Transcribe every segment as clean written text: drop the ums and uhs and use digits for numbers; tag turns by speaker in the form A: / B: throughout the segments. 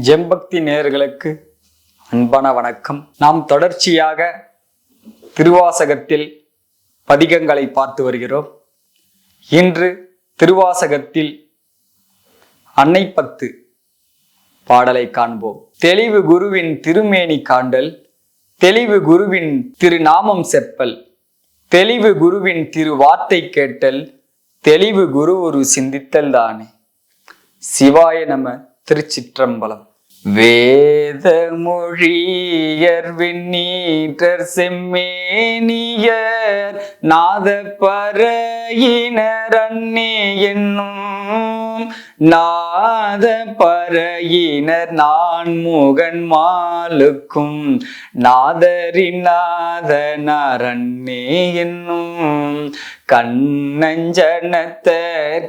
A: ஜெம்பக்தி நேயர்களுக்கு அன்பான வணக்கம். நாம் தொடர்ச்சியாக திருவாசகத்தில் பதிகங்களை பார்த்து வருகிறோம். இன்று திருவாசகத்தில் அன்னை பத்து பாடலை காண்போம். தெளிவு குருவின் திருமேனி காண்டல், தெளிவு குருவின் திருநாமம் செப்பல், தெளிவு குருவின் திருவார்த்தை கேட்டல், தெளிவு குரு ஒரு சிந்தித்தல் தானே. சிவாய நம. திருச்சிற்றம்பலம். வேத மொழியர் விண்ணீற்றர் செம்மேனியர் நாத பறையினர் அன்னே என்னும் நாத பறையினர் நான் முகன் மாலுக்கும் நாதரின் நாதனார் அன்னே என்னும் கண்ணஞ்சனத்த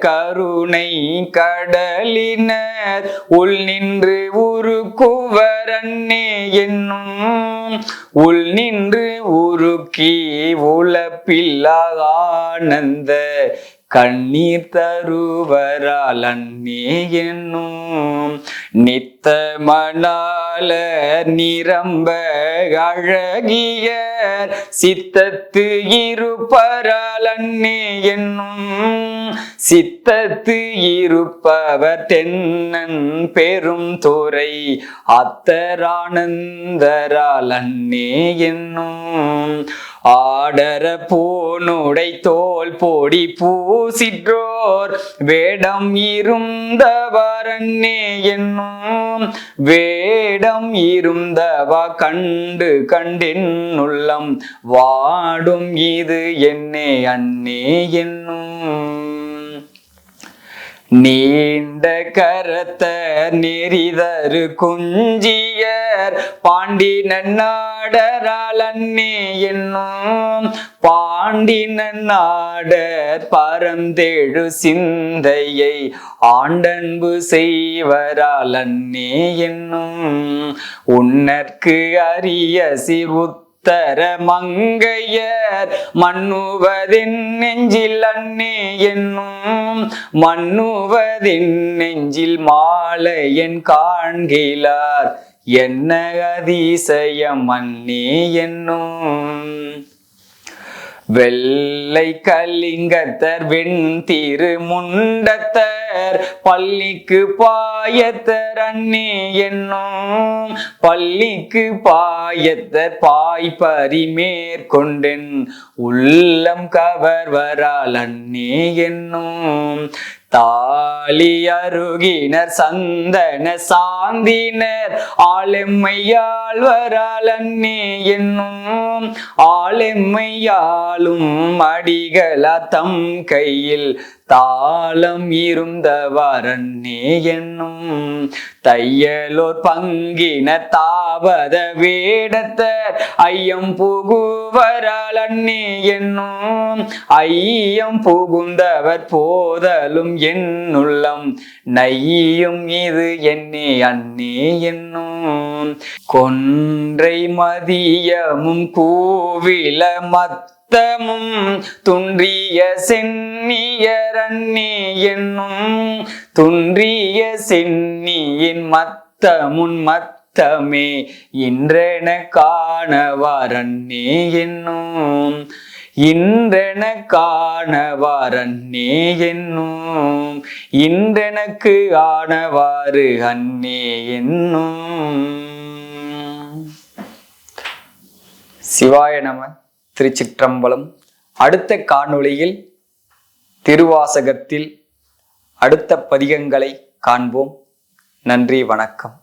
A: கருணை கடலினர் உள் நின்று உருக்குவர் அன்னே என்னும் உள் நின்று உருக்கி உலப்பில்லா ஆனந்த கண்ணீர் தருவரால் அன்னே என்னும் நித்த மணால நிரம்ப அழகியர் சித்தத்து இருப்பரால் அன்னே என்னும் சித்தத்து இருப்பவர் தென்னன் பெரும் துறை அத்தரானந்தரால் அன்னே என்னும் ஆடர பூனுடை தோல் போடி பூசிற்றோர் வேடம் இருந்தவர் அன்னே என்னும் வேடம் இருந்தவா கண்டு கண்டின் உள்ளம் வாடும் இது என்னே அன்னே என்னும் நீண்ட கரத்த நெறிதரு குஞ்சியர் பாண்டி நன்னாடரால் அன்னே என்னும் பாண்டி நன்னாடர் பரந்தேழு சிந்தையை ஆண்டன்பு செய்வரால் அன்னே என்னும் உன்னற்கு அரிய சிவுத்தர மங்கையர் மன்னுவதின் நெஞ்சில் அன்னே என்னும் மன்னுவதின் நெஞ்சில் மாலையன் காண்கிலார் என்ன அதிசயம் அன்னே என்னும் வெள்ளை கலிங்கத்தர் வெண் திரு முண்டத்தர் பள்ளிக்கு பாயத்தர் அன்னே என்னும் பள்ளிக்கு பாயத்தர் பாய் பரிமேற்கொண்டென் உள்ளம் கவர்வரால் அன்னே என்னும் தாலி அருகினர் சந்தன சாந்தினர் ஆளெம்மையாழ்வரால் அன்னே என்னும் ஆளெம்மையாலும் அடிகளா தம் கையில் தாளம் இருந்தவர் அன்னே என்னும் தையலோர் பங்கின தாவத வேடத்தர் ஐயம் புகுவரால் அன்னே என்னும் ஐயம் புகுந்தவர் போதலும் என்னுள்ளம் நையும் இது என்னே அன்னே என்னும் கொன்றை மதியமும் கூவில மத்தமும் துன்றிய சென்னியர் அன்னே என்னும் துன்றிய சென்னியின் மத்தமுன் மத்தமே இன்றென காணவார் அன்னே என்னும் இன்றென காணவார் அன்னே என்னும் இன்றெனக்கு ஆனவாறு அன்னே என்னும். சிவாய நம. திருச்சிற்றம்பலம். அடுத்த காணொளியில் திருவாசகத்தில் அடுத்த பதிகங்களை காண்போம். நன்றி, வணக்கம்.